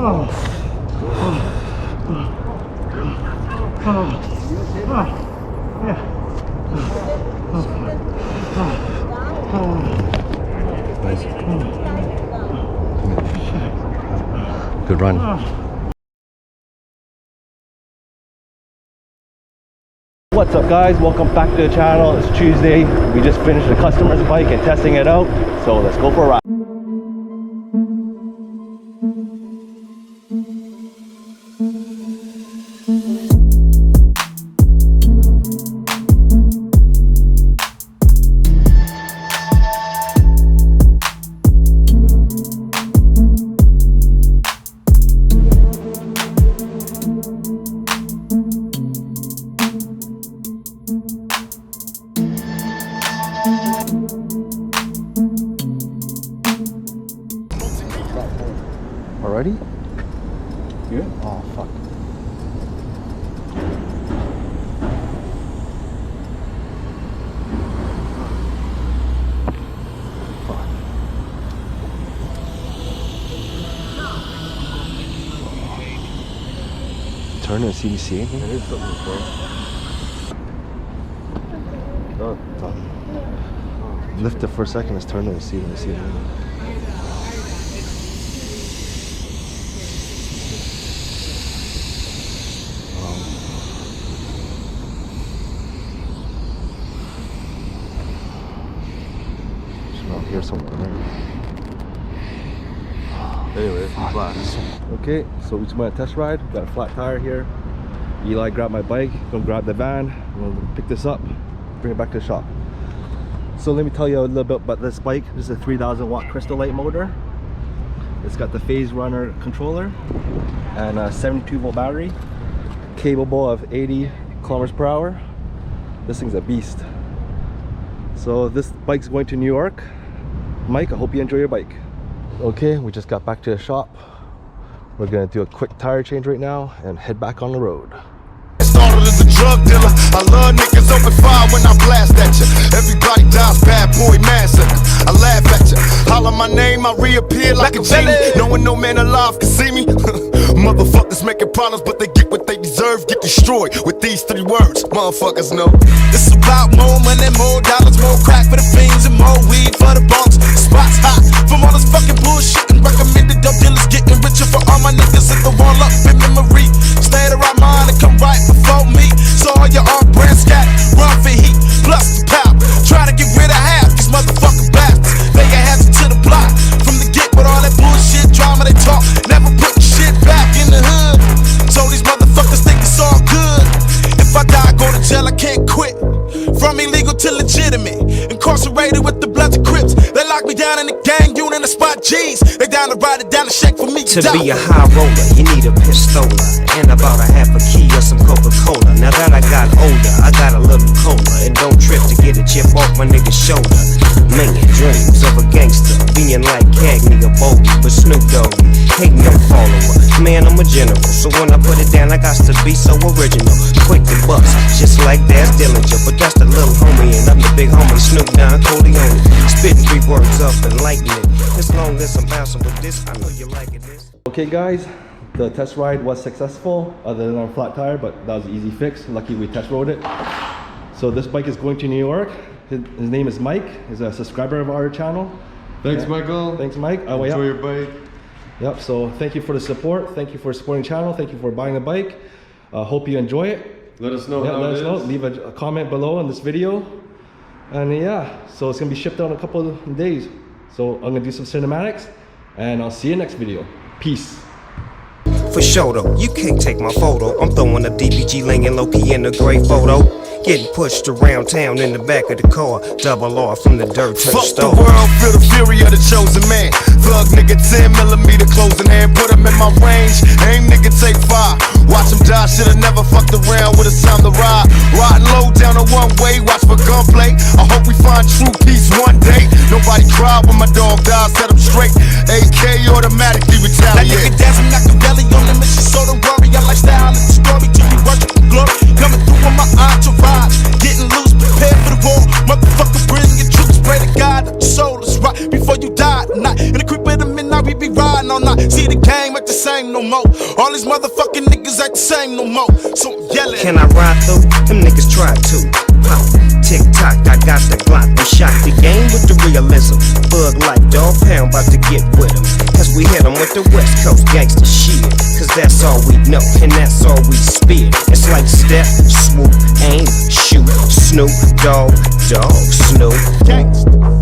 Nice. Good run. What's up guys, welcome back to the channel. It's Tuesday. We just finished the customer's bike and testing it out, so let's go for a ride. Already? Yeah. Oh fuck. Fuck. Turn and see if you see anything. There is something before. Lift it for a second, let's turn it and see when you see it. Here somewhere, right? Anyway, flat. Okay, so we just went a test ride. Got a flat tire here. Eli grabbed my bike, gonna grab the van, we'll pick this up, bring it back to the shop. So let me tell you a little bit about this bike. This is a 3000 watt Crystal Light motor. It's got the phase runner controller and a 72 volt battery, capable of 80 kilometers per hour. This thing's a beast. So this bike's going to New York. Mike, I hope you enjoy your bike. Okay, we just got back to the shop. We're gonna do a quick tire change right now and head back on the road. Started as a drug dealer. I love niggas open fire when I blast at you. Everybody dies, bad boy massacre. I laugh at you. Holler my name, I reappear like a genie. Knowing no man alive can see me. Motherfuckers making problems, but they get what they deserve. Get destroyed with these 3 words. Motherfuckers know. It's about more money, more dollars, more crack for the fiends, and more weed for the bunks. Spots hot from all this fucking bullshit. And recommended dope dealers getting richer for all my niggas. If the wall up in memory, stay the right mind and come right before me. So all your off brand scat, run for heat, plus the power. Try to get rid of half these motherfucking bastards. They can have it to the block from the get with all that bullshit drama they talk. Never put shit back in the hood. So these motherfuckers think it's all good. If I die, go to jail, I can't quit. From illegal to legitimate, incarcerated with the Bloods and Crips. They lock me down in the gang unit and the spot G's. They down to ride it down the check for me to be a high roller, you need a pistola and about a half a key of some Coca-Cola. Now that I got older, I got a little cola. And don't trip to get a chip off my nigga's shoulder. Man, dreams of a gangster, being like Cagney or Bogey, but Snoop Dogg ain't no follower. Man, I'm a general, so when I put it down, I got to be so original. Quick to bust, just like Daz Dillinger, but that's the little homie, and I'm the big homie, Snoop Don Corleone. Spitting 3 words up and lighting it. As long as I'm bouncing with this, I know you liking this. Okay guys, the test ride was successful, other than our flat tire, but that was an easy fix. Lucky we test rode it. So this bike is going to New York. His name is Mike. He's a subscriber of our channel. Thanks, yeah. Michael. Thanks, Mike. Enjoy your bike. Yep, so thank you for the support. Thank you for supporting the channel. Thank you for buying the bike. Hope you enjoy it. Let us know how let it us is. know. Leave a comment below on this video. And yeah, so it's gonna be shipped out in a couple of days. So I'm gonna do some cinematics and I'll see you next video. Peace. For sure though, you can't take my photo. I'm throwing a DPG laying low-key in a gray photo. Getting pushed around town in the back of the car. Double R from the dirt to the Fuck stove. the world, feel the fury of the chosen man. Thug nigga 10mm closing hand, put him in my range. Aim nigga take 5. Watch him die, shoulda never fucked around with it's time to ride. Riding low down a one-way, watch for gunplay. I hope we find true peace one day. Nobody cried when my dog died, set him straight. AK automatically retaliate. That nigga dancing Machiavelli on the mission, so don't worry. I like style and the story till you worship the glory. Coming through on my entourage, getting loose, prepare for the war. Motherfucker, bring your troops, pray to God that your soul is right before you die tonight. In the creep of the midnight, we be riding all night. See the gang, the same no more. All these motherfucking niggas ain't the same no more. So I'm yelling. Can I ride through? Them niggas try to. Pop, tick tock, I got the Glock. We shot the game with the realism. Bug like dog pound, about to get with him. Cause we hit him with the West Coast gangsta shit. Cause that's all we know, and that's all we spit. It's like step, swoop, aim, shoot, Snoop, dog, Snoop. Gangsta.